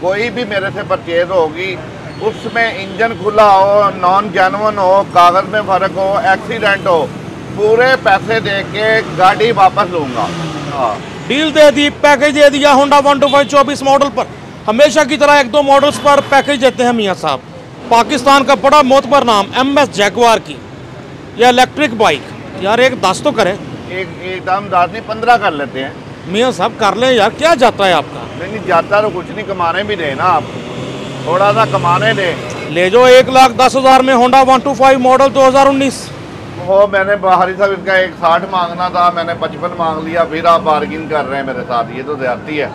कोई भी मेरे से परचेज होगी उसमें इंजन खुला हो, नॉन जेन्युइन हो, कागज में फर्क हो, एक्सीडेंट हो, पूरे पैसे दे के गाड़ी वापस लूंगा। डील दे दी, पैकेज दे दिया होंडा 125 24 मॉडल पर। हमेशा की तरह एक दो मॉडल्स पर पैकेज देते हैं मियाँ साहब। पाकिस्तान का बड़ा मोतबर नाम MS जैगवार की या इलेक्ट्रिक बाइक, यार एक 10 तो करें। एक दाम 10 नहीं 15 कर लेते हैं मियाँ साहब, कर लें यार, क्या जाता है आपका? नहीं जाता तो कुछ नहीं, कमाने भी दे ना आप, थोड़ा सा कमाने दे। ले जाओ 1,10,000 में होंडा 125 मॉडल 2019। वो मैंने बाहरी साहब इसका 160 मांगना था, मैंने 55 मांग लिया, फिर आप बार्गिन कर रहे हैं मेरे साथ, ये तो ज्यादती है।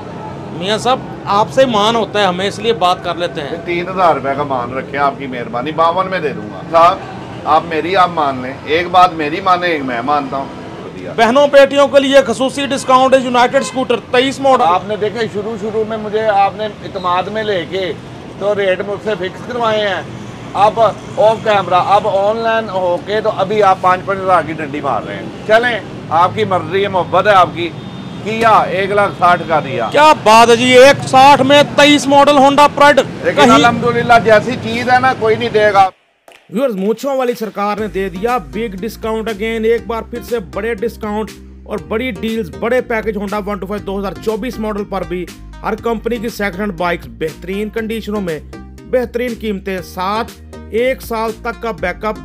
मियाँ साहब आपसे मान होता है हमें, इसलिए बात कर लेते हैं। 3,000 रुपये का मान रखे, आपकी मेहरबानी, 52 में दे दूंगा साहब। आप मेरी आप मान लें, एक बात मेरी माने, एक मैं मानता हूँ। बहनों बेटियों के लिए खसूसी डिस्काउंट है। United scooter 23 model. आपने देखे शुरू में मुझे आपने इतमाद में लेके तो रेट मुझसे फिक्स करवाए हैं, अब ऑफ कैमरा, अब ऑनलाइन होके तो अभी आप 5-5 हज़ार की डंडी मार रहे हैं। चलें, आपकी मर्जी है, मोहब्बत है आपकी, किया 1,60,000 का दिया। क्या बात है जी, 160 में 23 मॉडल होंडा प्राइड। लेकिन अल्हम्दुलिल्लाह जैसी चीज है ना कोई नहीं देगा। व्यूअर्स, मूंछों वाली सरकार ने दे दिया बिग डिस्काउंट अगेन, एक बार फिर से बड़े डिस्काउंट और बड़ी डील्स, बड़े पैकेज होंडा 125 2024 मॉडल पर भी। हर कंपनी की सेकंड हैंड बाइक्स बेहतरीन कंडीशनों में, बेहतरीन कीमतें, साथ 1 साल तक का बैकअप।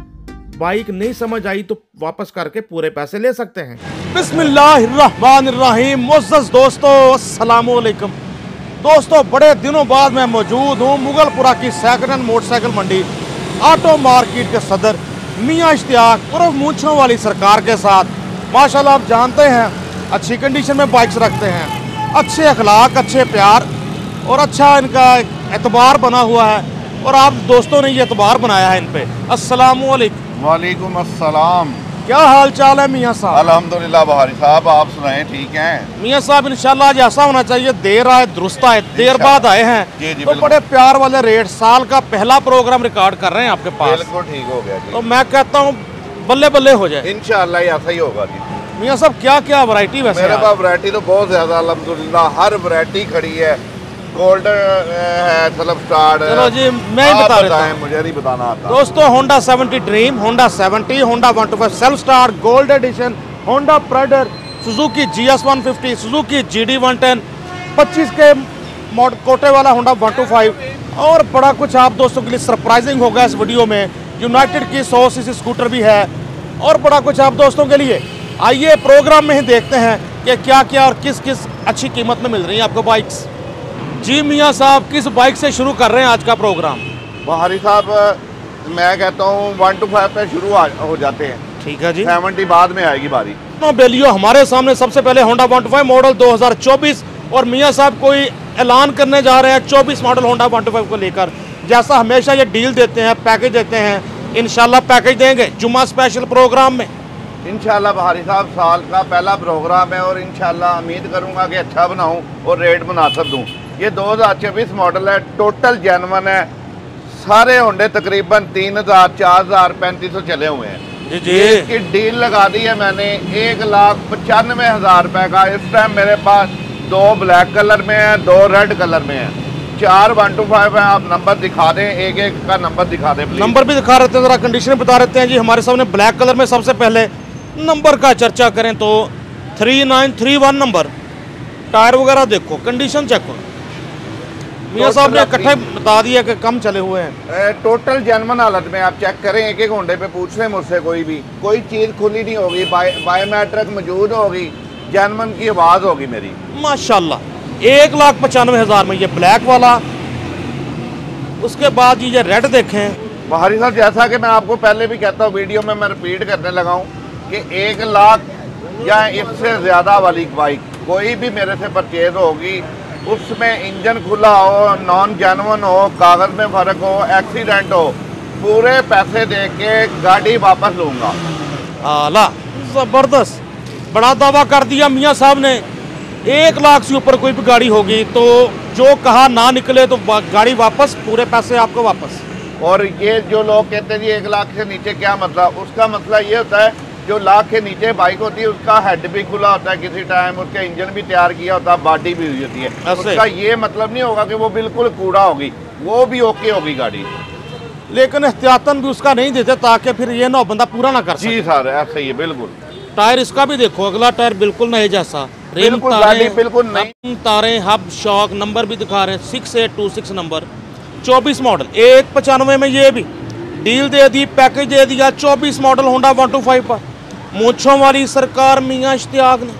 बाइक नहीं समझ आई तो वापस करके पूरे पैसे ले सकते हैं। बिस्मिल्लाहिर्रहमानिर्रहीम। मुअज़्ज़ज़ दोस्तों, अस्सलामु अलैकुम। दोस्तों, बड़े दिनों बाद मैं मौजूद हूँ मुगलपुरा की सेकंड हैंड मोटरसाइकिल मंडी ऑटो मार्केट के सदर मियाँ इश्तियाक उर्फ मूंछों वाली सरकार के साथ। माशाल्लाह आप जानते हैं अच्छी कंडीशन में बाइक्स रखते हैं, अच्छे अखलाक, अच्छे प्यार और अच्छा इनका एतबार बना हुआ है, और आप दोस्तों ने ये एतबार बनाया है इन पे। अस्सलामु अलैकुम। वालेकुम अस्सलाम। क्या हाल चाल है मियाँ साहब? अल्हम्दुलिल्लाह बहारी साहब, आप सुनाएं, ठीक हैं? मियाँ साहब इंशाल्लाह आज ऐसा होना चाहिए, देर आए दुरुस्त आए, देर बाद आए हैं। जी, तो बड़े प्यार वाले रेट, साल का पहला प्रोग्राम रिकॉर्ड कर रहे हैं आपके पास। बिल्कुल ठीक हो गया जी। तो मैं कहता हूँ बल्ले बल्ले हो जाए इंशाल्लाह ऐसा ही होगा जी। मियाँ साहब क्या क्या वैरायटी वैसे? मेरे पास वैरायटी तो बहुत ज्यादा अल्हम्दुलिल्लाह, हर वैरायटी खड़ी है। गोल्ड है, सेल्फ स्टार्ट है। चलो जी मैं ही बता देता हूं। मुझे नहीं बताना आता। दोस्तों, Honda 70 dream, Honda 70, Honda 125 self start gold edition, Honda Pridor, Suzuki GS 150, Suzuki GD 110, 25 के मॉडल कोटे वाला होंडा 125, और बड़ा कुछ आप दोस्तों के लिए सरप्राइजिंग होगा इस वीडियो में। यूनाइटेड की 100 सीसी स्कूटर भी है और बड़ा कुछ आप दोस्तों के लिए। आइए प्रोग्राम में ही देखते हैं कि क्या क्या और किस किस अच्छी कीमत में मिल रही है आपको बाइक्स। जी मियाँ साहब, किस बाइक से शुरू कर रहे हैं आज का प्रोग्राम? बहारी साहब, मैं कहता हूँ 125 पे शुरू हो जाते हैं। ठीक है जी, 70 बाद में आएगी बारी। बेलियो हमारे सामने सबसे पहले होंडा 125 मॉडल 2024, और मियाँ साहब कोई ऐलान करने जा रहे हैं 24 मॉडल होंडा 125 को लेकर। जैसा हमेशा ये डील देते हैं, पैकेज देते हैं, इंशाल्लाह पैकेज देंगे जुम्मा स्पेशल प्रोग्राम में। इंशाल्लाह बहारी साहब, साल का पहला प्रोग्राम है और इंशाल्लाह उम्मीद करूँगा कि अच्छा बनाऊँ और रेट मुनासिब दूँ। ये 2024 मॉडल है, टोटल जेन्युइन है। सारे होंडे तकरीबन 3,000, 4,000, 3,500 चले हुए हैं। जी इसकी डील लगा दी है मैंने 1,95,000 रुपए का। इस टाइम मेरे पास 2 ब्लैक कलर में है, 2 रेड कलर में है, 4 125 है। आप नंबर दिखा दें, एक एक का नंबर दिखा दें प्लीज। नंबर भी दिखा रहते हैं, जरा कंडीशन बता रहते हैं जी। हमारे सामने ब्लैक कलर में सबसे पहले नंबर का चर्चा करें तो 3931 नंबर। टायर वगैरह देखो, कंडीशन चेक करो। मियाँ साहब ने इकट्ठे बता दिया कि कम चले हुए हैं। टोटल जेन्युइन हालत में आप चेक करें, एक एक होंडे पे पूछ लें मुझसे, कोई चीज़ खुली नहीं होगी, बायोमेट्रिक मौजूद होगी, जेन्युइन की आवाज़ होगी मेरी। माशाल्लाह 1,95,000 में ये ब्लैक वाला। उसके बाद ये रेड देखें बहारी साहब, जैसा कि मैं आपको पहले भी कहता हूँ, वीडियो में मैं रिपीट करने लगा हूँ कि 1 लाख या इससे ज़्यादा वाली बाइक कोई भी मेरे से परचेज होगी, उसमें इंजन खुला हो, नॉन जेन्युइन हो, कागज में फर्क हो, एक्सीडेंट हो, पूरे पैसे दे के गाड़ी वापस लूँगा। आला, ज़बरदस्त, बड़ा दावा कर दिया मियाँ साहब ने। 1 लाख से ऊपर कोई भी गाड़ी होगी तो जो कहा ना निकले तो गाड़ी वापस, पूरे पैसे आपको वापस। और ये जो लोग कहते हैं जी 1 लाख से नीचे क्या मतलब, उसका मतलब ये होता है जो लाख के नीचे बाइक होती है उसका हेड भी खुला होता है किसी टाइम, उसका इंजन भी तैयार किया होता है, बॉडी भी हुई होती है। उसका ये मतलब नहीं होगा कि वो बिल्कुल कूड़ा होगी, वो भी ओके होगी गाड़ी, लेकिन एहतियातन भी उसका नहीं देते ताकि फिर ये ना बंदा पूरा ना कर सके। जी सर ऐसे ही है बिल्कुल। टायर इसका भी देखो, अगला टायर बिल्कुल नए जैसा, बिल्कुल गाड़ी बिल्कुल नहीं, तारे हब शॉक नंबर भी दिखा रहे हैं 6826 नंबर, 24 मॉडल 195 में ये भी डील दे दी, पैकेज दे दिया। 24 मॉडल होंडा 125 पर मूंछों वाली सरकार मियां इश्तियाक ने।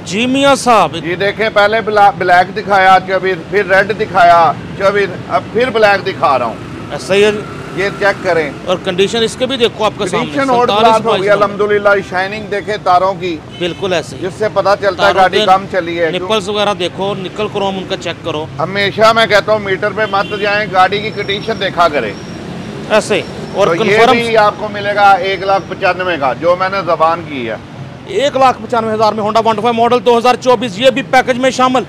जी मियां साहब जी देखें, पहले ब्लैक दिखाया 24, फिर रेड दिखाया 24, अब फिर ब्लैक दिखा रहा हूँ। ऐसा ही है, ये चेक करें। और कंडीशन इसके भी देखो आपका सामने, कंडीशन और क्लास हो गई अल्हम्दुलिल्लाह। शाइनिंग देखे तारों की, बिल्कुल ऐसे, जिससे पता चलता है गाड़ी कम चली है। निपल्स वगैरह देखो, निकल क्रोम उनका चेक करो। हमेशा मैं कहता हूँ मीटर पे मत जाएं, गाड़ी की कंडीशन देखा करें ऐसे। और तो ये भी आपको मिलेगा 1,95,000 का, जो मैंने जबान की है। 1,95,000 में होंडा 125 मॉडल 2024, ये भी पैकेज में शामिल।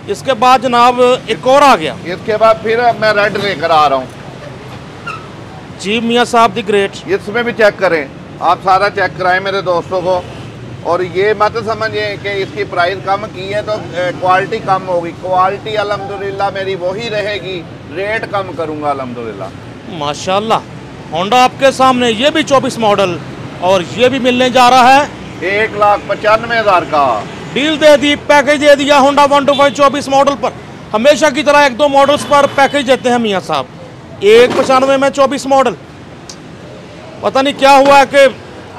इसके बाद जनाब एक और आ गया, इसके बाद फिर मैं रेड लेकर आ रहा हूँ। जी मियां साहब दी ग्रेट, इसमें भी चेक करें, आप सारा चेक कराएं मेरे दोस्तों को। और ये मत समझिए कि इसकी प्राइस कम की है तो क्वालिटी कम होगी, क्वालिटी अल्हम्दुलिल्लाह मेरी वही रहेगी, रेट कम करूँगा अल्हम्दुलिल्लाह। माशाल्लाह। होंडा आपके सामने, ये भी 24 मॉडल, और ये भी मिलने जा रहा है 1,95,000 का। डील दे दी, पैकेज दे दिया होंडा 125 24 मॉडल पर। हमेशा की तरह 1-2 मॉडल्स पर पैकेज देते हैं मियां साहब। 1,95 में 24 मॉडल। पता नहीं क्या हुआ है कि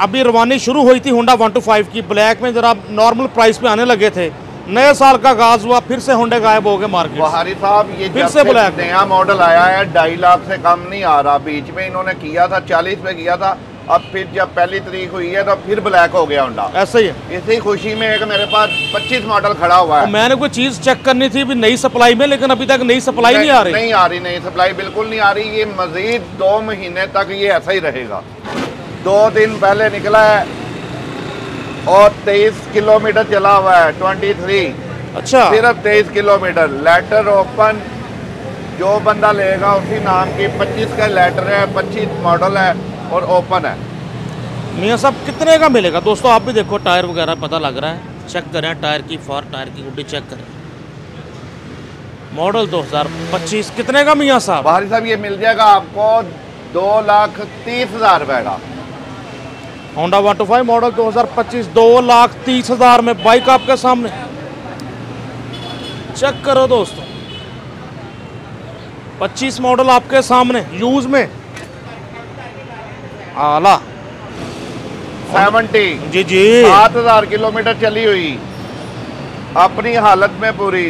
अभी रवानी शुरू हुई थी होंडा 125 की, ब्लैक में जरा नॉर्मल प्राइस पे आने लगे थे, नए साल का आगाज हुआ, फिर से होंडे गायब हो गए मार्केट। बहारी साहब ये फिर से ब्लैक नया मॉडल आया है 2.5 लाख से कम नहीं आ रहा। बीच में इन्होंने किया था 40 पे किया था, अब फिर जब पहली तारीख हुई है तो फिर ब्लैक हो गया होंडा। ऐसा ही है। इसी खुशी में एक मेरे पास 25 मॉडल खड़ा हुआ है। मैंने कोई चीज चेक करनी थी भी नई सप्लाई में, लेकिन अभी तक नई सप्लाई नहीं आ रही। नहीं आ रही, नई सप्लाई बिल्कुल नहीं आ रही। ये मजीद 2 महीने तक ये ऐसा ही रहेगा। 2 दिन पहले निकला है और 23 किलोमीटर चला हुआ है, 23। अच्छा, सिर्फ 23 किलोमीटर। लेटर ओपन, जो बंदा लेगा उसी नाम की 25 का लेटर है, 25 मॉडल है और ओपन है। मियां साहब कितने का मिलेगा? दोस्तों आप भी देखो, टायर वगैरह पता लग रहा है, चेक करें टायर की फार, टायर की गुड्डी चेक करें। मॉडल 2025 कितने का मियां साहब? बहारी साहब ये मिल जाएगा आपको 2,30,000 रुपए का। होंडा 125 मॉडल 2025 2,30,000 में बाइक आपके सामने। चेक करो दोस्तों, 25 मॉडल आपके सामने यूज में, आला 70 जी जी 7,000 किलोमीटर चली हुई, अपनी हालत में पूरी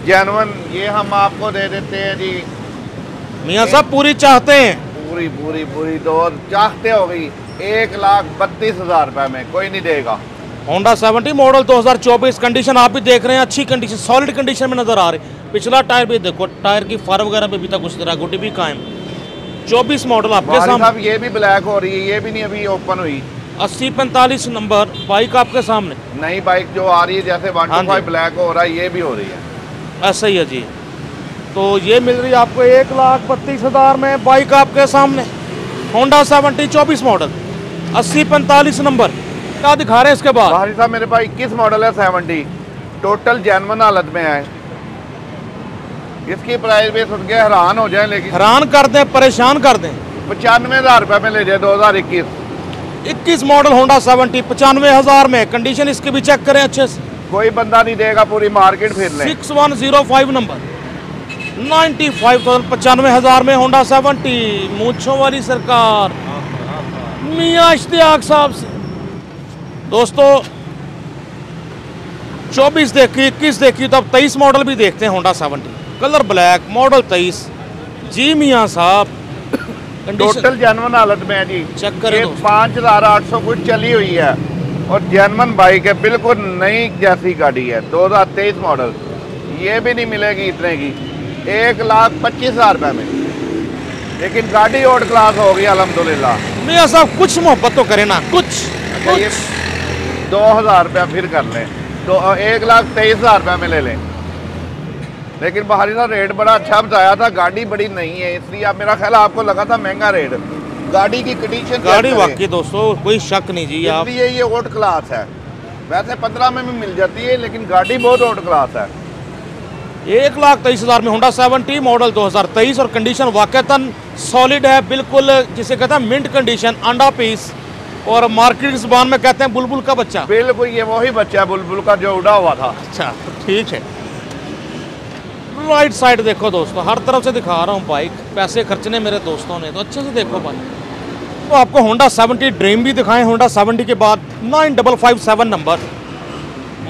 जेन्युइन। ये हम आपको दे देते हैं जी मियां साहब, पूरी चाहते हैं? पूरी पूरी पूरी दो चाहते हो गई 1,32,000 रुपए में, कोई नहीं देगा। होंडा 70 मॉडल 2024, कंडीशन आप भी देख रहे हैं, अच्छी कंडीशन, सॉलिड कंडीशन में नजर आ रही। पिछला टायर भी देखो, टायर की फार वगैरह पे भी तक उस तरह गुटी भी कायम। 24 मॉडल आपके सामने। ये भी ब्लैक हो रही है, ये भी नहीं अभी ओपन हुई। 8045 नंबर बाइक आपके सामने। नई बाइक जो आ रही है जैसे 125 ब्लैक हो रहा है, ये भी हो रही है। ऐसा ही है जी। तो ये मिल रही है आपको 1,32,000 में बाइक आपके सामने। Honda 70 24 model 8045 number. क्या दिखा रहे हैं इसके बाद? भाई साहब मेरे पास 21 मॉडल है 70, टोटल जेन्युइन हालत में है। इसकी प्राइस भी सुन के हैरान हो जाए, लेकिन हैरान कर दें, परेशान कर दें। 95,000 रुपए में ले जाए 2021। 21 मॉडल होंडा 70 95,000 में। कंडीशन इसकी भी चेक करें अच्छे से, कोई बंदा नहीं देगा, पूरी मार्केट फिर ले। 6105 नंबर 95,000 95,000 में होंडा 70। मूंछों वाली सरकार मियां इश्तियाक साहब से। दोस्तों 24 देखी, 21 देखी, तो अब 23 मॉडल भी देखते हैं। Honda 70 colour black, model 23। जी मियां साहब, टोटल जेन्युइन हालत में है जी। चेक करें, 5,800 कुछ चली हुई है और जेन्युइन बाइक है, बिल्कुल नई जैसी गाड़ी है। 2023 मॉडल, ये भी नहीं मिलेगी इतने की, 1,25,000 रुपए में। लेकिन गाड़ी और क्लास होगी अल्हम्दुलिल्लाह। मियां साहब कुछ मोहब्बत तो करें ना, कुछ 2,000 रुपया फिर कर लें तो 1,23,000 रुपये में ले लें। लेकिन बहारी साहब रेट बड़ा अच्छा बताया था, गाड़ी बड़ी नहीं है, इसलिए अब मेरा ख्याल आपको लगा था महंगा रेट। गाड़ी की कंडीशन, गाड़ी वाकई दोस्तों कोई शक नहीं जी। आप इसलिए ये ओट क्लास है। वैसे 15 में भी मिल जाती है, लेकिन गाड़ी बहुत ओट क्लास है। 1,23,000 में होंडा 70 मॉडल 2023 और कंडीशन वाकईतन सॉलिड है, बिल्कुल जिसे कहते हैं मिंट कंडीशन, अंडा पीस, और मार्केट की जुबान में कहते हैं बुलबुल का बच्चा। बिल्कुल ये वही बच्चा है बुलबुल का जो उड़ा हुआ था। अच्छा ठीक है। राइट साइड देखो दोस्तों, हर तरफ से दिखा रहा हूँ बाइक, पैसे खर्चने मेरे दोस्तों ने तो अच्छे से देखो बाइक। तो आपको होंडा 70 ड्रीम भी दिखाएं। होंडा 70 के बाद 9557 नंबर,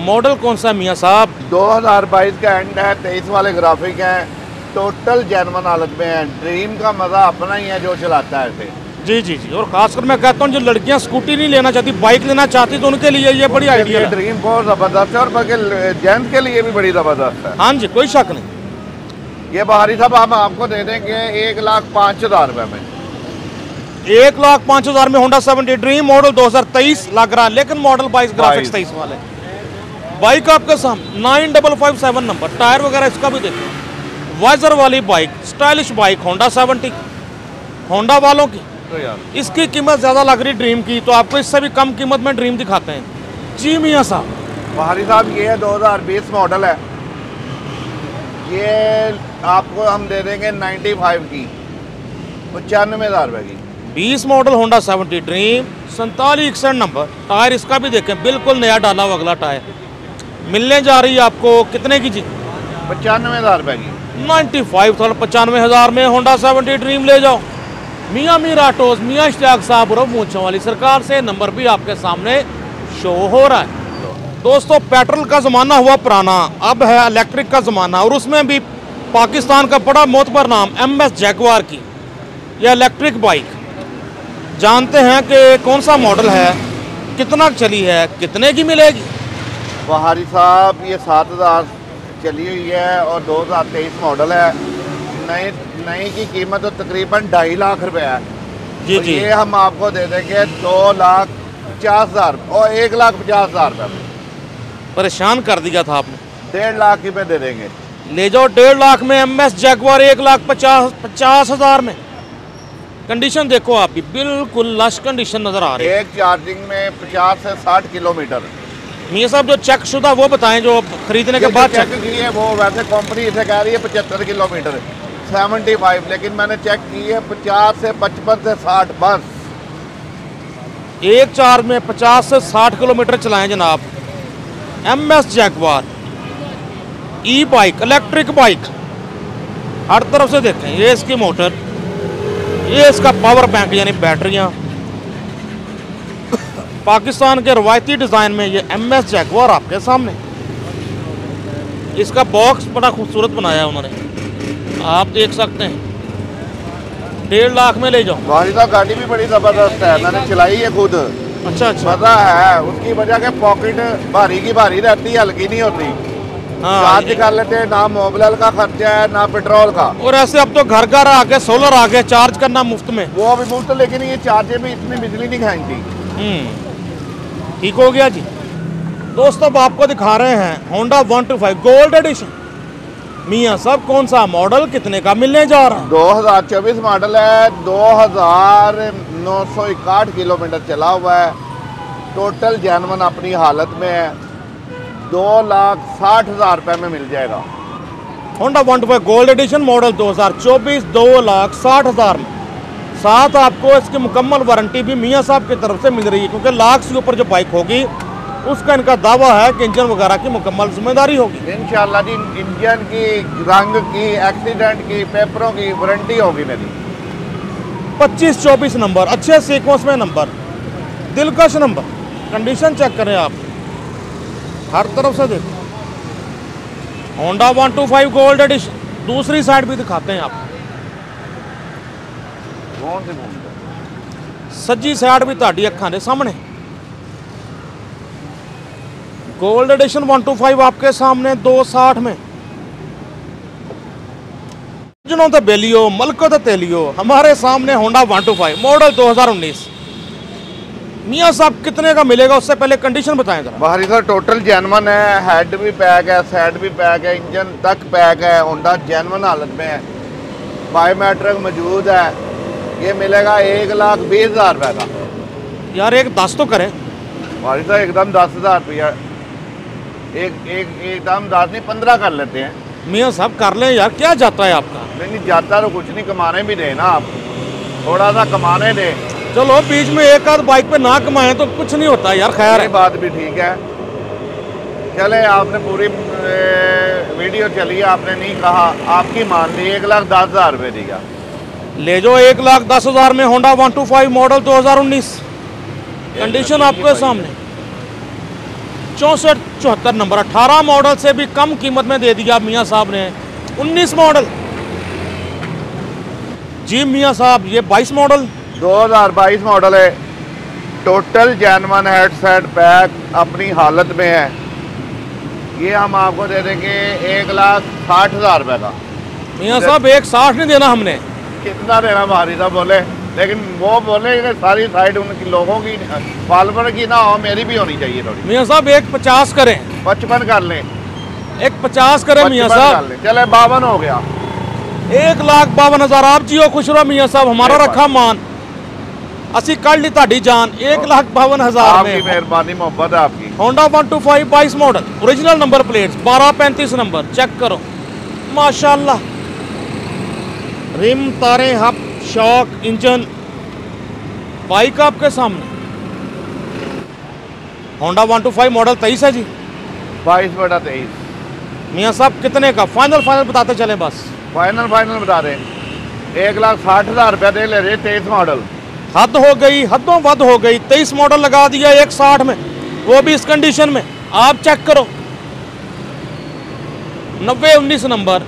मॉडल कौन सा मियाँ साहब? 2022 का एंड है, 23 वाले ग्राफिक हैं, टोटल जेन्युइन हालत में है। ड्रीम का मजा अपना ही है जो चलाता है इसे। जी जी जी। और खासकर मैं कहता हूँ जो लड़कियाँ स्कूटी नहीं लेना चाहती, बाइक लेना चाहती, तो उनके लिए ये बड़ी आइडिया है। ड्रीम बहुत ज़बरदस्त है और बल्कि जेंट्स के लिए भी बड़ी ज़बरदस्त है। हाँ जी, कोई शक नहीं। ये बाहरी साहब हम आपको दे देंगे 1,05,000 रुपये में। 1,05,000 में होंडा 70 ड्रीम मॉडल 2023 लग रहा है, लेकिन मॉडल 22 ग्राफिक्स 23 वाले। बाइक आपके सामने 9557 नंबर, टायर वगैरह इसका भी देखो, वाइजर वाली bike, stylish bike Honda 70 Honda वालों की। तो यार इसकी कीमत ज़्यादा लग रही ड्रीम की, तो आपको इससे भी कम कीमत में ड्रीम दिखाते हैं। जी मियाँ साहब। बाहरी साहब ये है 2020 मॉडल है, ये आपको हम दे देंगे 95 की, 95,000 रुपये की। 20 model Honda 70 dream 4761 number, tyre इसका भी देखें बिल्कुल नया डाला हुआ अगला टायर। मिलने जा रही है आपको कितने की जी? 95,000 रुपये की। 95 थोड़ा 95,000 में होंडा 70 ड्रीम ले जाओ। मियाँ मीर ऑटोज, मियाँ इश्तियाक साहब और मूंछों वाली सरकार से नंबर भी आपके सामने शो हो रहा है। दोस्तों पेट्रोल का ज़माना हुआ पुराना, अब है इलेक्ट्रिक का ज़माना, और उसमें भी पाकिस्तान का बड़ा मोतबर नाम MS जैगवार की यह इलेक्ट्रिक बाइक। जानते हैं कि कौन सा मॉडल है, कितना चली है, कितने की मिलेगी? बाहरी साहब ये 7,000 चली हुई है और 2023 मॉडल है। नई की कीमत तो तकरीबन 2.5 लाख रुपए है। जी तो जी। ये हम आपको दे देंगे 2,50,000 और 1,50,000 रुपये में। परेशान कर दिया था आपने। 1.5 लाख रुपये दे देंगे। ले जाओ 1.5 लाख में MS जैगवार, 1,50,000 में। कंडीशन देखो आपकी बिल्कुल लश कंडीशन नजर आ रही है। एक चार्जिंग में 50 से 60 किलोमीटर। मियाँ साहब जो चेक शुदा वो बताएं, जो खरीदने के बाद चेक की है वो, वैसे कंपनी इसे कह रही है 75 किलोमीटर 75, लेकिन मैंने चेक की है 50 से 55 से 60 बस। एक चार्ज में 50 से 60 किलोमीटर चलाएं जनाब। MS जैगवार ई बाइक, इलेक्ट्रिक बाइक, हर तरफ से देखें। ये इसकी मोटर, ये इसका पावर बैंक यानी बैटरियां। पाकिस्तान के रवायती डिज़ाइन में ये MS जैगवार आपके सामने। इसका बॉक्स बड़ा खूबसूरत बनाया है उन्होंने, आप देख सकते हैं। 1.5 लाख में ले जाओ। भाई साहब गाड़ी भी बड़ी ज़बरदस्त है, मैंने चलाई है खुद। अच्छा अच्छा। मज़ा है, उसकी वजह के पॉकेट भारी की भारी रहती है, हल्की नहीं होती। हाँ, चार्ज कर लेते हैं, ना मोबिल का खर्चा है ना पेट्रोल का। और ऐसे अब तो घर घर आ गए, सोलर आ गए, चार्ज करना मुफ्त में। वो अभी मुफ्त, लेकिन ये चार्जर भी इतनी बिजली नहीं खाएंगी। ठीक हो गया जी। दोस्तों अब आपको दिखा रहे हैं होंडा 125 गोल्ड एडिशन। मियाँ साहब कौन सा मॉडल कितने का मिलने जा रहा है? 2024 मॉडल है, 2,961 किलोमीटर चला हुआ है, टोटल जेन्युइन अपनी हालत में है। 2,60,000 रुपये में मिल जाएगा। होंडा 125 गोल्ड एडिशन मॉडल 2024 2,60,000 में। साथ आपको इसकी मुकम्मल वारंटी भी मियाँ साहब की तरफ से मिल रही है, क्योंकि लाख से ऊपर जो बाइक होगी उसका इनका दावा है कि इंजन वगैरह की मुकम्मल जिम्मेदारी होगी। इंशाल्लाह जी, इंजन की, रंग की, एक्सीडेंट की, पेपरों की वारंटी होगी मेरी। 25-24 नंबर, अच्छे सीक्वेंस में नंबर, दिलकश नंबर। कंडीशन चेक करें आप, हर तरफ से देखो। Honda 125 gold edition. दूसरी साइड भी दिखाते हैं आप, कौन सी घूमते सज्जी साइड भी ताड़ी अखां दे सामने। गोल्ड एडिशन 125 आपके सामने 260 में। जिन्हों ते बेलियो मलको ते तेलियो, हमारे सामने होंडा 125 मॉडल 2019। मियाँ साहब कितने का मिलेगा, उससे पहले कंडीशन बताएं जरा। बाहरी सर टोटल जेन्युइन है, हेड भी पैक है, साइड भी पैक है, इंजन तक पैक है। होंडा जेन्युइन हालत में है, बायोमेट्रिक मौजूद है। ये मिलेगा 1,20,000 रुपये का। यार एक 10 तो करें भाई साहब, एकदम 10,000 रुपया, एकदम 10 नहीं 15 कर लेते हैं। मियाँ साहब कर लें यार, क्या जाता है आपका। नहीं जाता तो कुछ नहीं, कमाने भी दे ना आप, थोड़ा सा कमाने दे। चलो बीच में एक आध बाइक पे ना कमाए तो कुछ नहीं होता यार, खैर ये है। बात भी ठीक है। चले, आपने पूरी वीडियो चली, आपने नहीं कहा, आपकी मान ली 1,10,000 रुपये दिया। ले जाओ 1,10,000 में होंडा 125 मॉडल 2019, कंडीशन आपके सामने। 64-74 नंबर, 18 मॉडल से भी कम कीमत में दे दिया मियाँ साहब ने। 19 मॉडल जी मियाँ साहब, ये 22 मॉडल 2022 मॉडल है। Total genuine head set back अपनी हालत में है। ये हम आपको दे देंगे 1,60,000 रुपये का। मियाँ साहब 1,60 नहीं देना हमने। कितना देना भारी साहब बोले, लेकिन वो बोले कि सारी साइड उनकी लोगों की फॉलोवर की ना हो, मेरी भी होनी चाहिए थोड़ी। मियाँ साहब 1,50 करें, 55 कर लें, 1,50 करें मियाँ 55 साहब। कर लें। चले 52 हो गया। 1,52,000। आप जियो खुश रहो मियाँ साहब, हमारा रखा मान, असी कर ली ताड़ी जान। 1,52,000 आपकी में मेहरबानी, मोहब्बत है आपकी। Honda 125 22 model, original number plates, 1235 number, check करो माशाल्लाह। रिम, तारे, हब, शॉक, इंजन, बाइक आपके सामने। होंडा 125 मॉडल 23 है जी 22/23। मियाँ साहब कितने का फाइनल बताते चले बस। फाइनल बता रहे हैं 1,60,000 रुपया दे ले रहे 23 मॉडल। हद हो गई, हदों वद हो गई। 23 मॉडल लगा दिया 1,60 में, वो भी इस कंडीशन में। आप चेक करो 90-19 नंबर,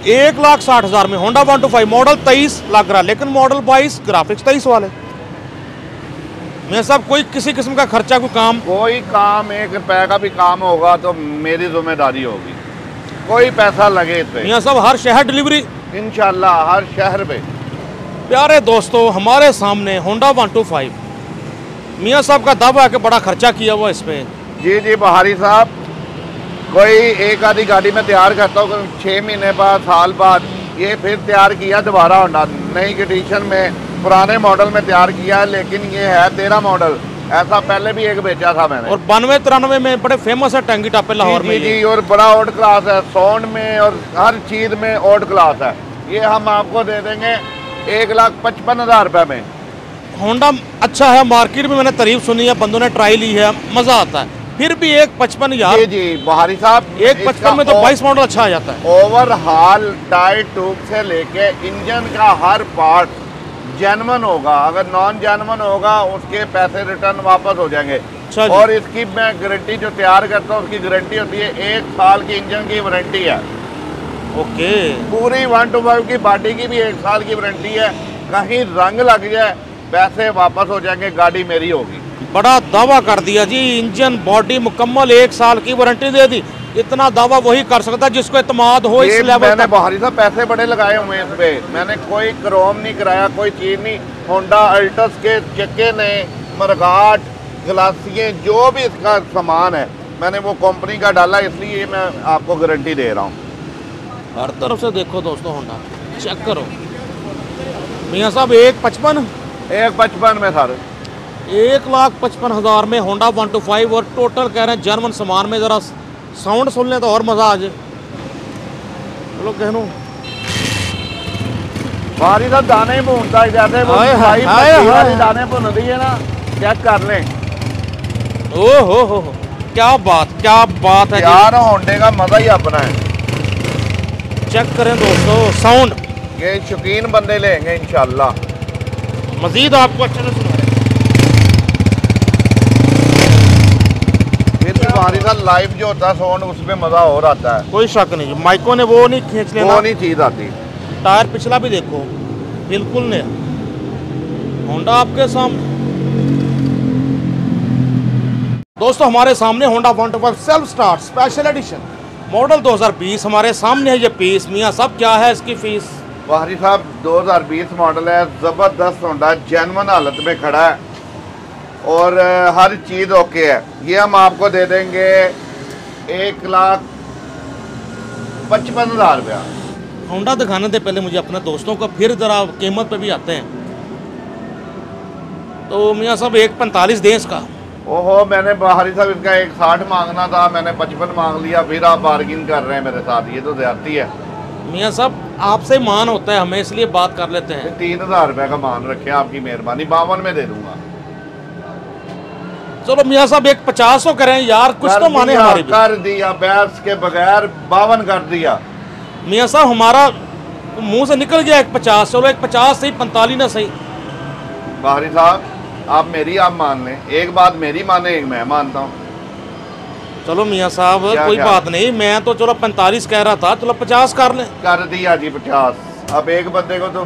1,60,000 में होंडा 125 मॉडल 23 लग रहा, लेकिन मॉडल 22 ग्राफिक्स 23 वाले। मैं साहब कोई किसी किस्म का खर्चा कोई काम 1 रुपए का भी काम होगा तो मेरी जिम्मेदारी होगी, कोई पैसा लगे इस पे। मियाँ साहब हर शहर डिलीवरी इंशाल्लाह, हर शहर पे। प्यारे दोस्तों, हमारे सामने होंडा 125, मियाँ साहब का दावा है कि बड़ा खर्चा किया हुआ इस पे। जी बहारी साहब, कोई एक आधी गाड़ी में तैयार करता हूँ 6 महीने बाद, साल बाद, ये फिर तैयार किया दोबारा होंडा नई कंडीशन में, पुराने मॉडल में तैयार किया है, लेकिन ये है 13 मॉडल। ऐसा पहले भी एक बेचा था मैंने। और 92-93 में बड़े फेमस है टंगी टापे लाहौर में। जी, और बड़ा ओल्ड क्लास है, साउंड में और हर चीज़ में ओल्ड क्लास है। ये हम आपको दे देंगे 1,55,000 रुपये में। होंडा अच्छा है, मार्केट में मैंने तारीफ सुनी है, बंदों ने ट्राई ली है, मजा आता है। फिर भी 1,55 यार। जी बहारी साहब, 1,55 में तो 22 मॉडल अच्छा आ जाता है। ओवरहाल टायर ट्यूब से लेके इंजन का हर पार्ट जेन्युइन होगा। अगर नॉन जेन्युइन होगा उसके पैसे रिटर्न वापस हो जाएंगे। और इसकी मैं गारंटी जो तैयार करता हूँ उसकी गारंटी होती है 1 साल की इंजन की वारंटी है। ओके, पूरी 125 की बॉडी की भी 1 साल की वारंटी है। कहीं रंग लग जाए पैसे वापस हो जाएंगे, गाड़ी मेरी होगी। बड़ा दावा कर दिया जी, इंजन बॉडी मुकम्मल 1 साल की वारंटी दे दी। इतना दावा वही कर सकता है जिसको इत्मीनान हो इस लेवल मैंने बहारी साहब पैसे बड़े लगाए हुए हैं इस पे। मैंने कोई क्रोम नहीं कराया, कोई चीज़ नहीं। होंडा अल्टस के चक्के ने, मरगाट, ग्लासियाँ, जो भी इसका सामान है मैंने वो कंपनी का डाला, इसलिए मैं आपको गारंटी दे रहा हूँ। हर तरफ से देखो दोस्तों, होंडा चेक करो। मियाँ साहब 1,55 1,55 में सर, 1,55,000 में होंडा 125 और टोटल कह रहे हैं जर्मन सामान में। जरा साउंड सुन लें तो और मजा आ जाए। चलो कहनो बारी साहब दाने ही भूनता है, जैसे वो दाने भुन दिए ना, चेक कर लें। ओ हो, क्या बात है यार, होंडे का मजा ही अपना है। चेक करें दोस्तों साउंड, ये शौकीन बंदे लेंगे इंशाल्लाह। मजीद आपको अच्छे से सुना हमारी साथ लाइव जो होता है साउंड, उसमें मजा और आता है। कोई शक नहीं, माइकों ने वो नहीं खींच लेना, वो नहीं चीज आती। टायर पिछला भी देखो बिल्कुल नया। होंडा आपके सामने दोस्तों, हमारे सामने Honda 125 self start special edition model 2020 हमारे सामने है। ये पीस मियाँ साहब क्या है इसकी फीस? बाहरी साहब 2020 मॉडल है, ज़बरदस्त होंडा, जेन्युइन हालत में खड़ा है और हर चीज़ ओके है। ये हम आपको दे देंगे 1,55,000 रुपया। होंडा दिखाने से पहले मुझे अपने दोस्तों को, फिर ज़रा कीमत पे भी आते हैं। तो मियाँ साहब 1.45 दें इसका। ओहो, मैंने बाहरी साहब इसका 1.60 मांगना था, मैंने 55 मांग लिया, फिर आप बार्गिन कर रहे हैं मेरे साथ, ये तो ज्यादती है। मियाँ साहब आपसे मान होता है हमें, इसलिए बात कर लेते हैं। 3000 रुपए का मान रखे, आपकी मेहरबानी, 52 में दे दूंगा। चलो मियाँ साहब 1.50 तो करें यार, कुछ तो माने हमारे भी। कर दिया, बहस के बगैर 52 कर दिया। मियाँ साहब हमारा मुंह से निकल गया 1.50, चलो 1.50 सही, 45 ना सही। बाहरी साहब आप मेरी आप मान लें, एक बात मेरी माने, एक मैं मानता हूँ। चलो मियाँ साहब कोई क्या? बात नहीं, मैं तो चलो 45 कह रहा था, चलो 50 कर लें। कर दिया जी 50। अब एक बंदे को तो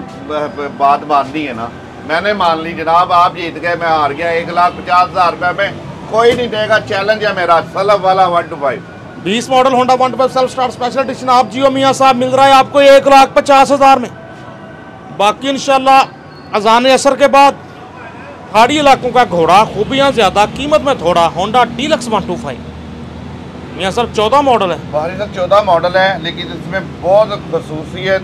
बात बांधनी है ना, मैंने मान ली जनाब, आप जीत गए, मैं हार गया। 1,50,000 रुपए में कोई नहीं देगा, चैलेंज है मेरा, सलब वाला 125। 20 model Honda 125 self start special edition आप जियो मियाँ साहब मिल रहा है आपको 1,50,000 में। बाकी इंशाल्लाह अजान असर के बाद पहाड़ी इलाकों का घोड़ा, खूबियाँ ज़्यादा, कीमत में थोड़ा। होंडा डीलक्स 125 मियाँ साहब 14 मॉडल है। बाहरी साहब 14 मॉडल है, लेकिन इसमें बहुत खसूसियत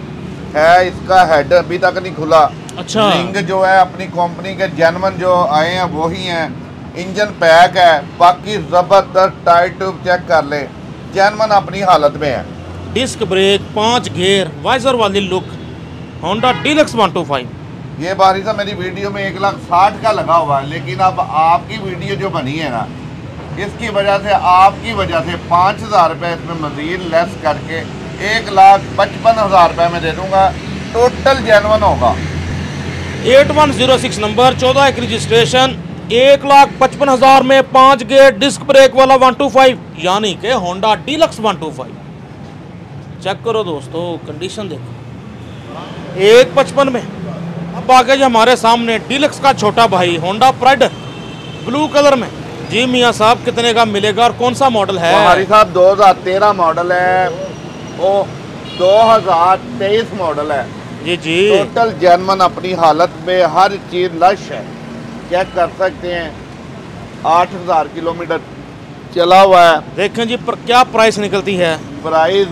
है, इसका हेड अभी तक नहीं खुला। अच्छा। रिंग जो है अपनी कंपनी के जेनवन जो आए हैं वही हैं। इंजन पैक है, बाकी ज़बरदस्त टायर ट्यूब चेक कर ले, जेनवन अपनी हालत में है। डिस्क ब्रेक, 5 गियर, वाइजर वाली लुक, होंडा डीलक्स 125। ये बारी साहब मेरी वीडियो में 1,60,000 का लगा हुआ है, लेकिन अब आपकी वीडियो जो बनी है ना, इसकी वजह से, आपकी वजह से 5,000 रुपये इसमें मजीद लेस करके 1,55,000 रुपये में दे दूंगा। टोटल जेनवन होगा। 8106 नंबर, 14 एक रजिस्ट्रेशन, 1,55,000 में 5 गियर डिस्क ब्रेक वाला 125, यानी कि होंडा डीलक्स 125। चेक करो दोस्तों, कंडीशन देखो। 1,55 में अब आगे जो हमारे सामने डीलक्स का छोटा भाई होंडा प्राइडर ब्लू कलर में। जी मियाँ साहब कितने का मिलेगा और कौन सा मॉडल है? हमारी साहब 2013 मॉडल है, वो 2023 मॉडल है जी जी। टोटल जेनवन अपनी हालत में, हर चीज़ लश है, चेक कर सकते हैं। 8,000 किलोमीटर चला हुआ है। देखें जी पर क्या प्राइस निकलती है। प्राइस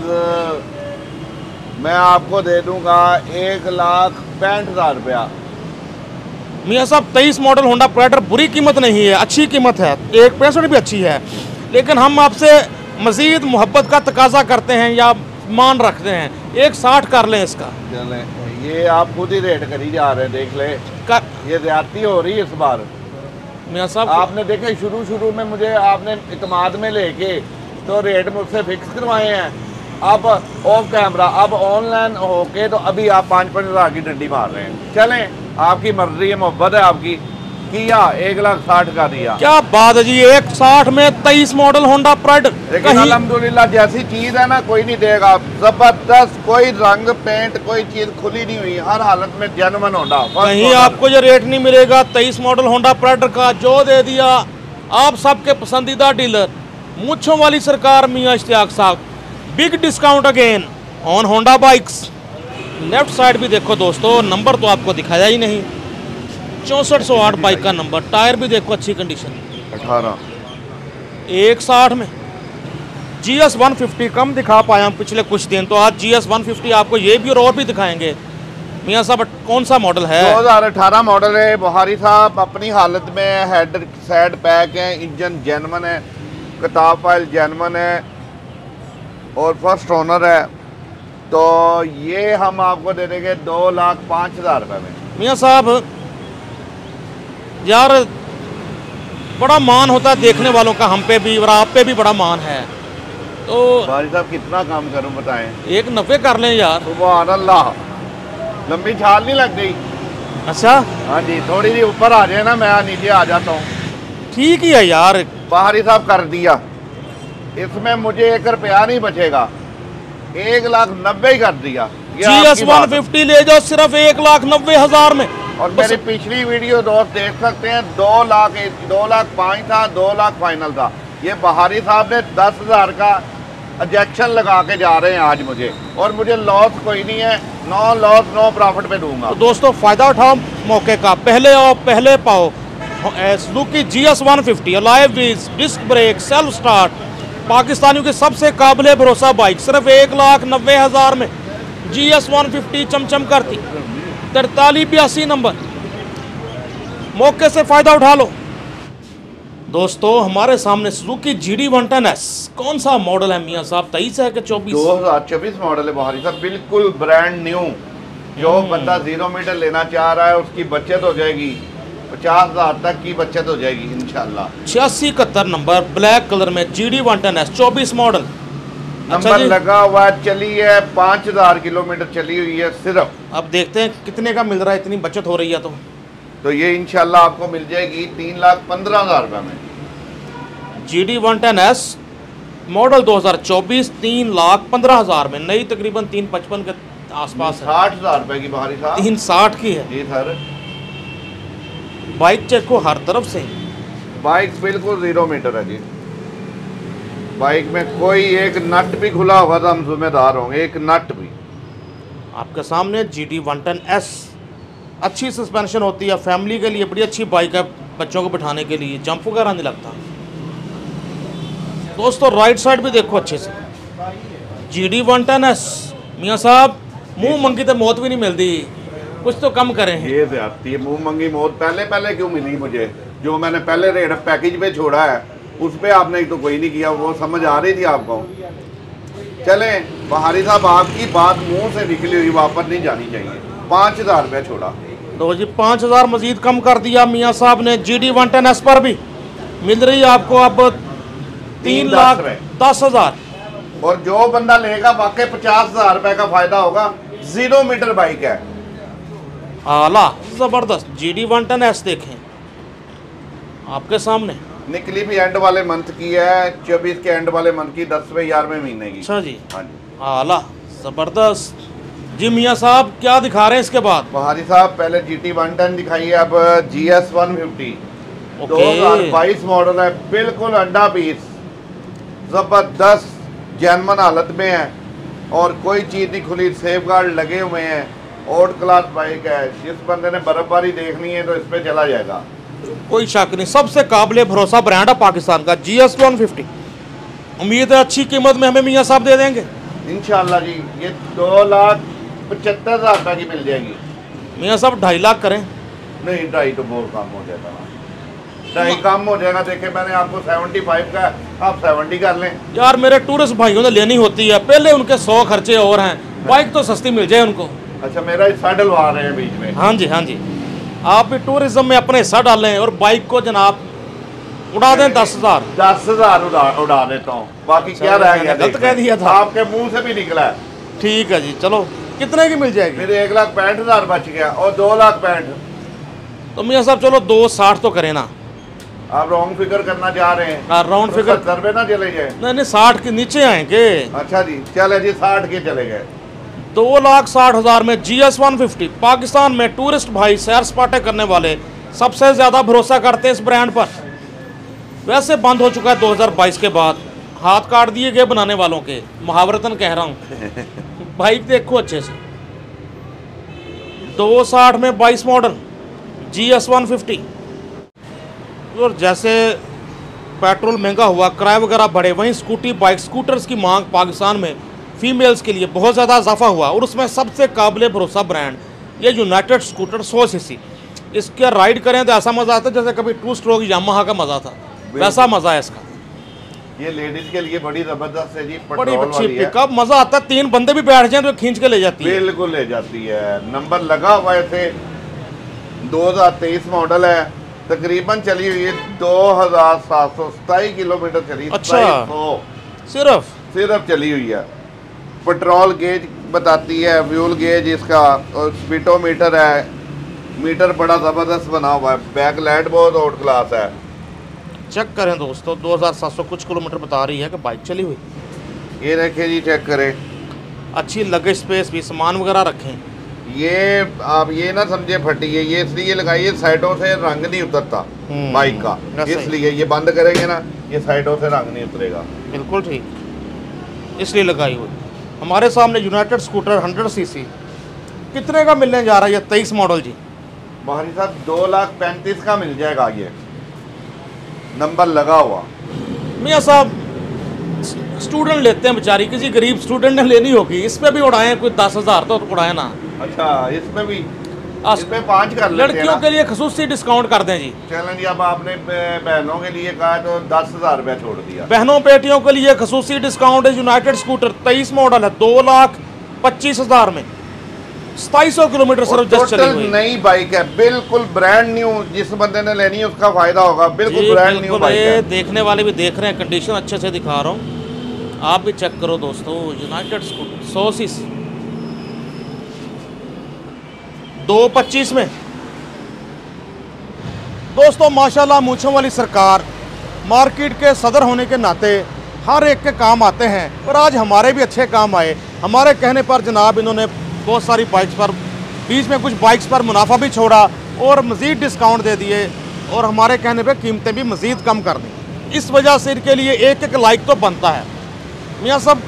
मैं आपको दे दूंगा 1,65,000 रुपया। मियाँ साहब 23 मॉडल होंडा प्राइडर बुरी कीमत नहीं है, अच्छी कीमत है, 1,65 भी अच्छी है, लेकिन हम आपसे मज़ीद मोहब्बत का तकाजा करते हैं या मान रखते हैं। 1,60 कर लें इसका। चलें, ये आप खुद ही रेट करी जा रहे हैं, देख ले ये ज्यादती हो रही है इस बार। मियाँ साहब आपने देखे शुरू में मुझे आपने इतमाद में लेके तो रेट मुझसे फिक्स करवाए हैं, अब ऑफ कैमरा, अब ऑनलाइन होके तो अभी आप 5-5 हज़ार की डंडी मार रहे हैं। चलें, आपकी मर्जी है, मोहब्बत है आपकी, किया 1,60,000 का दिया। क्या बात है जी, 1,60 में 23 मॉडल होंडा प्राइडर। लेकिन अल्हम्दुलिल्लाह जैसी चीज़ है ना कोई नहीं देगा, जबरदस्त, कोई रंग पेंट कोई चीज़ खुली नहीं हुई, हर हालत में जेन्युइन होंडा। कहीं आपको ये रेट नहीं मिलेगा 23 मॉडल होंडा प्राइडर का, जो दे दिया आप सबके पसंदीदा डीलर मुच्छों वाली सरकार मियाँ इश्तियाक साहब। Big discount again on Honda bikes. Left side भी देखो दोस्तों, नंबर तो आपको दिखाया ही नहीं, 6408 बाइक का नंबर। टायर भी देखो अच्छी कंडीशन, 18। 1,60 में GS 150 कम दिखा पाया हम पिछले कुछ दिन, तो आज GS 150 आपको ये भी और भी दिखाएंगे। मियाँ साहब कौन सा मॉडल है? 2018 मॉडल है बुहारी साहब, अपनी हालत में, हेड साइड पैक है, इंजन जेन्युइन है, किताब फाइल जेन्युइन है और फर्स्ट ओनर है। तो ये हम आपको दे देंगे 2,05,000 रुपये में। मियाँ साहब यार बड़ा मान होता है देखने वालों का, हम पे भी और आप पे भी बड़ा मान है, तो भाई साहब कितना काम करूं बताएं? 1,90 कर लें यार। सुभान अल्लाह, लंबी छाल नहीं लग गई? अच्छा हाँ जी, थोड़ी सी ऊपर आ जाए ना, मैं नीचे आ जाता हूँ। ठीक ही है यार। बाहरी साहब कर दिया, इसमें मुझे 1 रुपया नहीं बचेगा, 1,90,000 ही कर दिया। GS 150 ले जाओ सिर्फ 1,90,000 में। और मेरी पिछली वीडियो दोस्त देख सकते हैं, 2,05,000 था, 2,00,000 फाइनल था। ये बहारी साहब ने 10,000 का इंजेक्शन लगा के जा रहे हैं आज मुझे, और मुझे लॉस कोई नहीं है, नो लॉस नो प्रॉफिट पे दूंगा। तो दोस्तों फ़ायदा उठाओ मौके का, पहले आओ पहले पाओ। Suzuki GS 150 live wheels, disc brake, self start, पाकिस्तानियों की सबसे काबिल भरोसा बाइक सिर्फ 1,90,000 में। GS 150 चमचम करती 4382 नंबर, मौके से फ़ायदा उठा लो। दोस्तों हमारे सामने सुजुकी GD 110S, कौन सा मॉडल है मियाँ साहब, 23 है कि 24? 2024 मॉडल है बहारी साहब, बिल्कुल ब्रांड न्यू। जो बंदा 0 मीटर लेना चाह रहा है उसकी बचत हो जाएगी, 50,000 तक की बचत हो जाएगी इंशाल्लाह। 8671 नंबर, ब्लैक कलर में GD 110S 24 मॉडल। नंबर लगा हुआ चली है, 5000 किलोमीटर चली हुई है सिर्फ। अब देखते हैं कितने का मिल रहा है, इतनी बचत हो रही है तो ये इंशाल्लाह आपको मिल जाएगी 3,15,000 रुपये में। GD 110S मॉडल 2024 3,15,000 में, नई तकरीबन 355 के आसपास है। 60,000 रुपये की बहारी साहब, 360 की है जी सर। बाइक चेक को हर तरफ से, बाइक बिल्कुल 0 मीटर है जी। बाइक में कोई एक नट भी खुला होगा तो हम जिम्मेदार होंगे, एक नट भी। आपके सामने GD 110S, अच्छी सस्पेंशन होती है, फैमिली के लिए बड़ी अच्छी बाइक है, बच्चों को बिठाने के लिए, जंप वगैरह नहीं लगता। दोस्तों राइट साइड भी देखो अच्छे से, GD 110S मियाँ साहब, मुंह मंगी तो मौत भी नहीं मिलती, कुछ तो कम करें। ये आती है मुंह मंगी मौत, पहले क्यों मिली मुझे? जो मैंने पहले रेट पैकेज पे छोड़ा है उस पर आपने तो कोई नहीं किया, वो समझ आ रही थी आपको। चलें बहारी साहब, आपकी बात मुंह से निकली हुई वापस नहीं जानी चाहिए। 5,000 रुपये छोड़ा तो जी, 5,000 मजीद कम कर दिया मियाँ साहब ने। GD 110S पर भी मिल रही है आपको अब 3,10,000। और जो बंदा लेगा वाकई 50,000 रुपये का फायदा होगा। 0 मीटर बाइक है, आला जबरदस्त। GD 110S देखें आपके सामने, निकली भी एंड वाले मंथ की है, 24 के एंड वाले मंथ की, 10वें 11वें महीने की। अच्छा जी, हाँ जी, आला जबरदस्त। जी मियाँ साहब क्या दिखा रहे हैं इसके बाद? बहारी साहब पहले GT 110 दिखाइए, अब GS 150 ओके। 2022 मॉडल है, बिल्कुल अंडा पीस, जबरदस्त जैनमन हालत में है और कोई चीज़ नहीं खुली, सेफ गार्ड लगे हुए हैं, ओल्ड क्लास बाइक है। जिस बंदे ने बर्फबारी देखनी है तो इस पे चला जाएगा, कोई शक नहीं, सबसे काबिल भरोसा ब्रांड है पाकिस्तान का GS 150। उम्मीद है अच्छी कीमत में हमें मियाँ साहब दे देंगे इंशाल्लाह जी। ये 2,75,000 रुपये की मिल जाएगी। मियाँ साहब 2.5 लाख करें? नहीं, 2.5 तो बहुत कम हो जाएगा, 2.5 कम हो जाएगा। देखे मैंने आपको 75 का, आप 70 कर लें। यार मेरे टूरिस्ट भाइयों ने लेनी होती है, पहले उनके 100 खर्चे और हैं, बाइक तो सस्ती मिल जाए उनको। अच्छा, मेरा हिस्सा डलवा रहे हैं बीच में? हाँ जी हाँ जी, आप भी टूरिज्म में अपने हिस्सा डालें और बाइक को जनाब उड़ा दें 10,000। 10,000 उड़ा देता हूँ, बाकी क्या रह गया? गलत कह दिया था, आपके मुंह से भी निकला है। ठीक है जी, चलो कितने की मिल जाएगी? मेरे 1,65,000 बच गया और 2,65,000। तो मियाँ साहब चलो 2,60 तो करें ना। आप रॉन्ग फिगर करना चाह रहे हैं? हाँ राउंड फिगर कर पे ना चले जाए। नहीं 60 के नीचे आएंगे। अच्छा जी, चले जी, 60 के चले गए। 2,60,000 में GS 150। पाकिस्तान में टूरिस्ट भाई सैर सपाटे करने वाले सबसे ज़्यादा भरोसा करते हैं इस ब्रांड पर। वैसे बंद हो चुका है 2022 के बाद, हाथ काट दिए गए बनाने वालों के, मुहावरतन कह रहा हूँ। बाइक देखो अच्छे से, 260 में 22 मॉडल GS 150। और जैसे पेट्रोल महंगा हुआ, किराए वगैरह बढ़े, वहीं स्कूटी बाइक स्कूटर्स की मांग पाकिस्तान में फीमेल्स के लिए बहुत ज़्यादा इजाफा हुआ और उसमें सबसे काबिल भरोसा ब्रांड ये यूनाइटेड स्कूटर 100 सीसी। इसके राइड करें तो ऐसा मज़ा आता है जैसे कभी 2 स्ट्रोक यामाहा का मज़ा था, वैसा मज़ा है इसका। ये लेडीज के लिए बड़ी जबरदस्त है जी, बड़ी अच्छी पिकअप, मज़ा आता है, 3 बंदे भी बैठ जाएं तो खींच के ले जाती है। बिल्कुल ले जाती है। नंबर लगा हुआ है थे, 2023 मॉडल है, तकरीबन चली हुई है 2,727 किलोमीटर चली। अच्छा, सिर्फ चली हुई है। पेट्रोल गेज बताती है, फ्यूल गेज इसका, और स्पीडोमीटर है, मीटर बड़ा ज़बरदस्त बना हुआ है, बैक लाइट बहुत आउट क्लास है। चेक करें दोस्तों, 2,700 कुछ किलोमीटर बता रही है कि बाइक चली हुई। ये रखें जी, चेक करें, अच्छी लगेज स्पेस भी, सामान वगैरह रखें। ये आप ये ना समझे फटी है, ये इसलिए लगाइए साइडों से रंग नहीं उतरता बाइक का, इसलिए ये बंद करेंगे ना, ये साइडों से रंग नहीं उतरेगा। बिल्कुल ठीक, इसलिए लगाई हुई। हमारे सामने यूनाइटेड स्कूटर 100 सीसी कितने का मिलने जा रहा है? ये 23 मॉडल जी बहारी साहब 2,35,000 का मिल जाएगा। ये नंबर लगा हुआ। मियाँ साहब स्टूडेंट लेते हैं बेचारी, किसी गरीब स्टूडेंट ने लेनी होगी, इस पे भी उड़ाएं कोई 10,000 तो उड़ाए ना। अच्छा, इसमें भी इसमें 5 कर लेते हैं लड़कियों के लिए खसूसी डिस्काउंट कर दें जी। चलें जी, अब आपने बहनों के लिए कहा तो 10,000 रुपया छोड़ दिया। बहनों बेटियों के लिए खसूसी डिस्काउंट है। यूनाइटेड स्कूटर 23 मॉडल है, 2,25,000 में 2700 किलोमीटर सर्विस जस्ट चली हुई। नई बाइक है, बिल्कुल ब्रांड न्यू। जिस बंदे ने लेनी है उसका फायदा होगा। बिल्कुल ब्रांड न्यू बाइक है। देखने वाले भी देख रहे हैं, कंडीशन अच्छे से दिखा रहा हूँ, आप भी चेक करो दोस्तों। यूनाइटेड स्कूटर 100 सीसी 225 में दोस्तों माशाल्लाह। मूंछों वाली सरकार मार्केट के सदर होने के नाते हर एक के काम आते हैं, और आज हमारे भी अच्छे काम आए। हमारे कहने पर जनाब इन्होंने बहुत सारी बाइक्स पर, बीच में कुछ बाइक्स पर मुनाफा भी छोड़ा और मज़ीद डिस्काउंट दे दिए, और हमारे कहने पे कीमतें भी मज़ीद कम कर दी। इस वजह से इनके लिए एक एक लाइक तो बनता है। मियाँ साहब,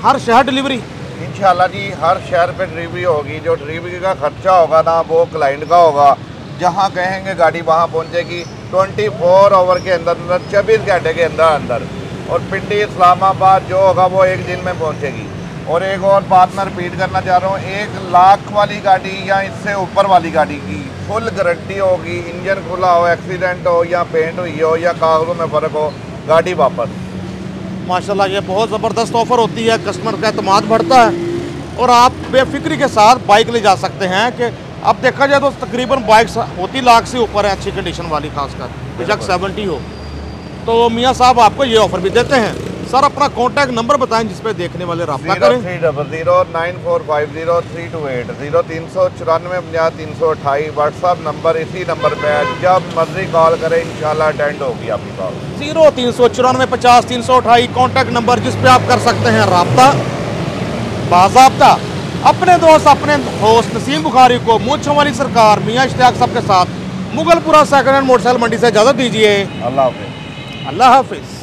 हर शहर डिलीवरी इंशाल्लाह जी, हर शहर पे डिलीवरी होगी। जो डिलीवरी का खर्चा होगा ना, वो क्लाइंट का होगा। जहाँ कहेंगे गाड़ी वहाँ पहुँचेगी 24 आवर के अंदर अंदर, 24 घंटे के अंदर अंदर। और पिंडी इस्लामाबाद जो होगा वो 1 दिन में पहुँचेगी। और एक और बात मैं रिपीट करना चाह रहा हूँ, 1 लाख वाली गाड़ी या इससे ऊपर वाली गाड़ी की फुल गारंटी होगी। इंजन खुला हो, एक्सीडेंट हो या पेंट हुई हो या कागजों में फ़र्क हो, गाड़ी वापस। माशाल्लाह ये बहुत ज़बरदस्त ऑफ़र होती है, कस्टमर का एतमाद बढ़ता है और आप बेफिक्री के साथ बाइक ले जा सकते हैं। कि अब देखा जाए तो तकरीबन बाइक्स होती लाख से ऊपर है, अच्छी कंडीशन वाली, खासकर बेशक 70 हो। तो मियाँ साहब आपको ये ऑफ़र भी देते हैं। सर अपना कॉन्टैक्ट नंबर बताएं जिस पे देखने वाले रब्ता करें। 0300945028 039450 व्हाट्सअप नंबर इसी नंबर पे है। जब मर्जी कॉल करें इंशाल्लाह अटेंड होगी आपकी कॉल। 039450 कॉन्टैक्ट नंबर जिस पे आप कर सकते हैं रब्ता बाज़ाब्ता। अपने दोस्त अपने होस्ट नसीम बुखारी को मूंछों वाली सरकार मियाँ इश्तियाक साहब के साथ मुगलपुरा सेकंड हैंड मोटरसाइकिल मंडी से इजाज़त दीजिए। अल्लाह हाफिज़। अल्लाह हाफिज़।